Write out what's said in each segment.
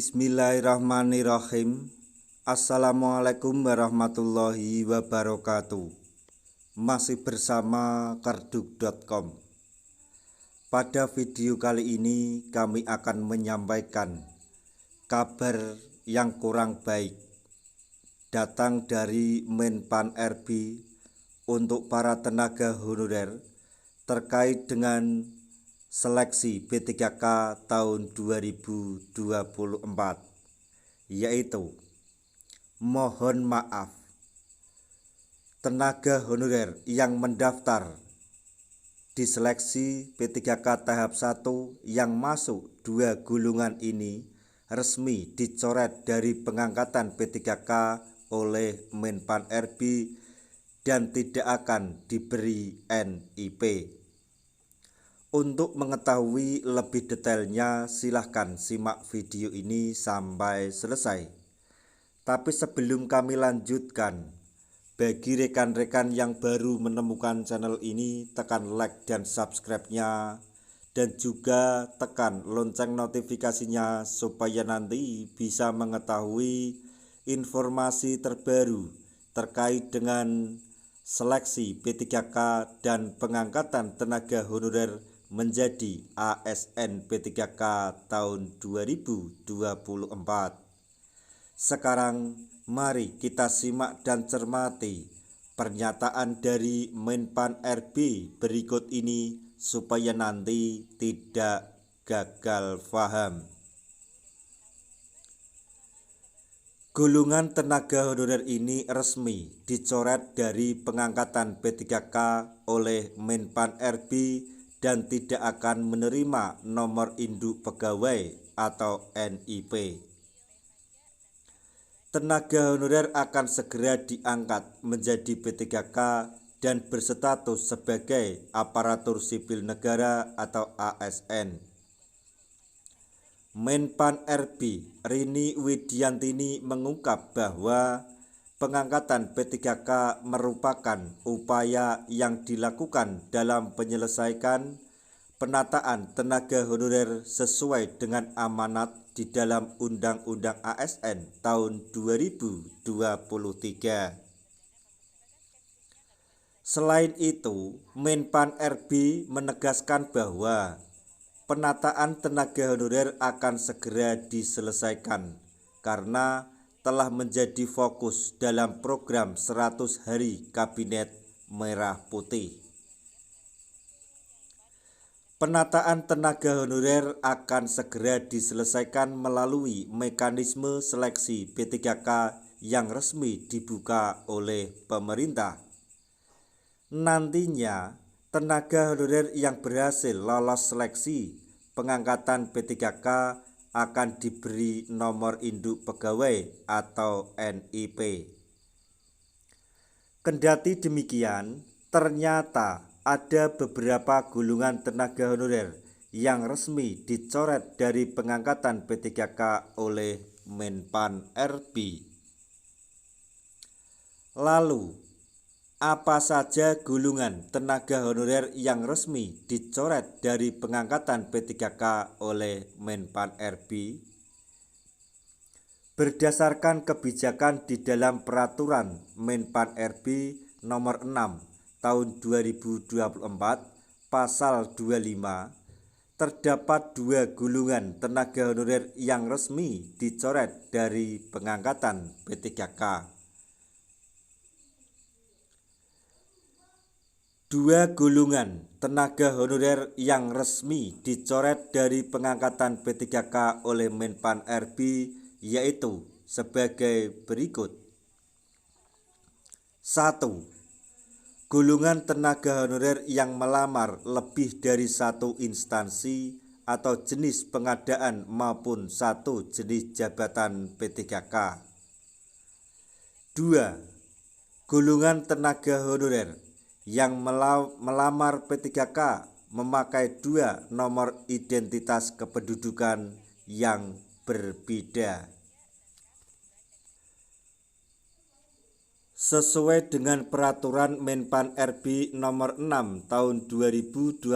Bismillahirrahmanirrahim. Assalamualaikum warahmatullahi wabarakatuh. Masih bersama karduk.com. Pada video kali ini kami akan menyampaikan kabar yang kurang baik datang dari Menpan RB untuk para tenaga honorer terkait dengan seleksi P3K tahun 2024, yaitu mohon maaf tenaga honorer yang mendaftar di seleksi P3K tahap 1 yang masuk 2 gulungan ini resmi dicoret dari pengangkatan P3K oleh Menpan RB dan tidak akan diberi NIP. Untuk mengetahui lebih detailnya silahkan simak video ini sampai selesai. Tapi sebelum kami lanjutkan, bagi rekan-rekan yang baru menemukan channel ini, tekan like dan subscribe-nya, dan juga tekan lonceng notifikasinya supaya nanti bisa mengetahui informasi terbaru terkait dengan seleksi P3K dan pengangkatan tenaga honorer menjadi ASN P3K tahun 2024. Sekarang mari kita simak dan cermati pernyataan dari Menpan RB berikut ini supaya nanti tidak gagal paham. Golongan tenaga honorer ini resmi dicoret dari pengangkatan P3K oleh Menpan RB dan tidak akan menerima nomor induk pegawai atau NIP. Tenaga honorer akan segera diangkat menjadi P3K dan berstatus sebagai aparatur sipil negara atau ASN. Menpan RB Rini Widiantini mengungkap bahwa pengangkatan P3K merupakan upaya yang dilakukan dalam penyelesaian penataan tenaga honorer sesuai dengan amanat di dalam Undang-Undang ASN tahun 2023. Selain itu, Menpan RB menegaskan bahwa penataan tenaga honorer akan segera diselesaikan karena telah menjadi fokus dalam program 100 hari Kabinet Merah Putih. Penataan tenaga honorer akan segera diselesaikan melalui mekanisme seleksi P3K yang resmi dibuka oleh pemerintah. Nantinya, tenaga honorer yang berhasil lolos seleksi pengangkatan P3K akan diberi nomor induk pegawai atau NIP. Kendati demikian, ternyata ada beberapa golongan tenaga honorer yang resmi dicoret dari pengangkatan P3K oleh Menpan RB. Lalu, apa saja golongan tenaga honorer yang resmi dicoret dari pengangkatan P3K oleh Menpan RB? Berdasarkan kebijakan di dalam Peraturan Menpan RB Nomor 6 Tahun 2024 Pasal 25, terdapat 2 golongan tenaga honorer yang resmi dicoret dari pengangkatan P3K. 2 golongan tenaga honorer yang resmi dicoret dari pengangkatan P3K oleh Menpan RB yaitu sebagai berikut. 1. Golongan tenaga honorer yang melamar lebih dari 1 instansi atau jenis pengadaan maupun 1 jenis jabatan P3K. 2. Golongan tenaga honorer yang melamar P3K memakai 2 nomor identitas kependudukan yang berbeda. Sesuai dengan Peraturan Menpan RB Nomor 6 Tahun 2024,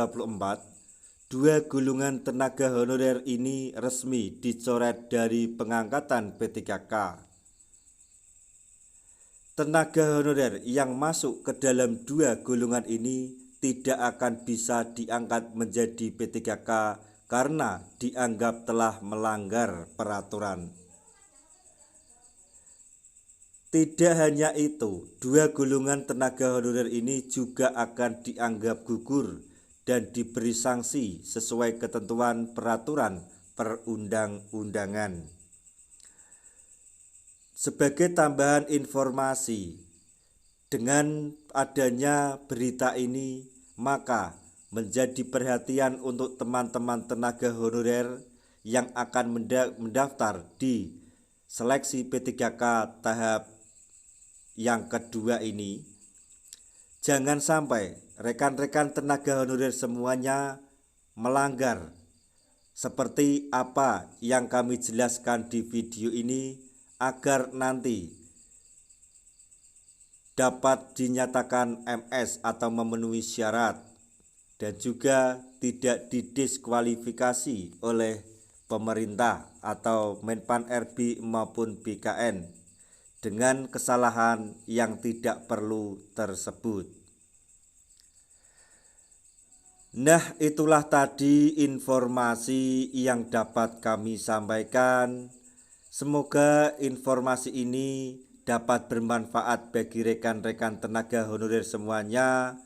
Dua gulungan tenaga honorer ini resmi dicoret dari pengangkatan P3K. Tenaga honorer yang masuk ke dalam dua golongan ini tidak akan bisa diangkat menjadi P3K karena dianggap telah melanggar peraturan. Tidak hanya itu, dua golongan tenaga honorer ini juga akan dianggap gugur dan diberi sanksi sesuai ketentuan peraturan perundang-undangan. Sebagai tambahan informasi, dengan adanya berita ini, maka menjadi perhatian untuk teman-teman tenaga honorer yang akan mendaftar di seleksi P3K tahap yang kedua ini. Jangan sampai rekan-rekan tenaga honorer semuanya melanggar seperti apa yang kami jelaskan di video ini, agar nanti dapat dinyatakan MS atau memenuhi syarat dan juga tidak didiskualifikasi oleh pemerintah atau Menpan RB maupun BKN dengan kesalahan yang tidak perlu tersebut. Nah, itulah tadi informasi yang dapat kami sampaikan. Semoga informasi ini dapat bermanfaat bagi rekan-rekan tenaga honorer semuanya.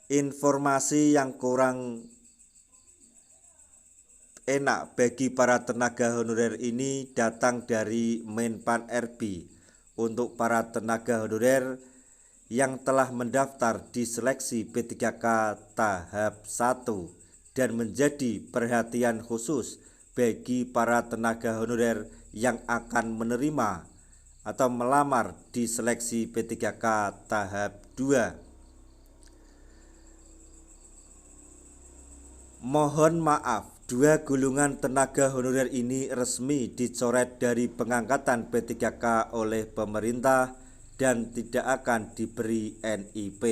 Informasi yang kurang enak bagi para tenaga honorer ini datang dari Menpan RB untuk para tenaga honorer yang telah mendaftar di seleksi P3K tahap 1 dan menjadi perhatian khusus bagi para tenaga honorer yang akan menerima atau melamar di seleksi P3K tahap 2. Mohon maaf, dua golongan tenaga honorer ini resmi dicoret dari pengangkatan P3K oleh pemerintah dan tidak akan diberi NIP.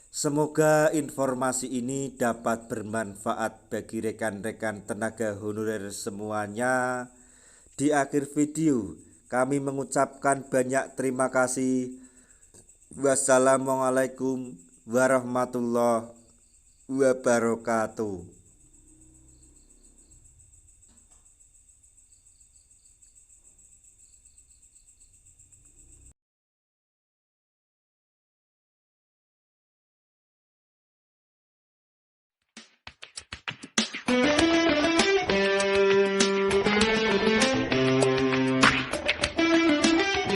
Semoga informasi ini dapat bermanfaat bagi rekan-rekan tenaga honorer semuanya. Di akhir video, kami mengucapkan banyak terima kasih. Wassalamualaikum warahmatullahi wabarakatuh.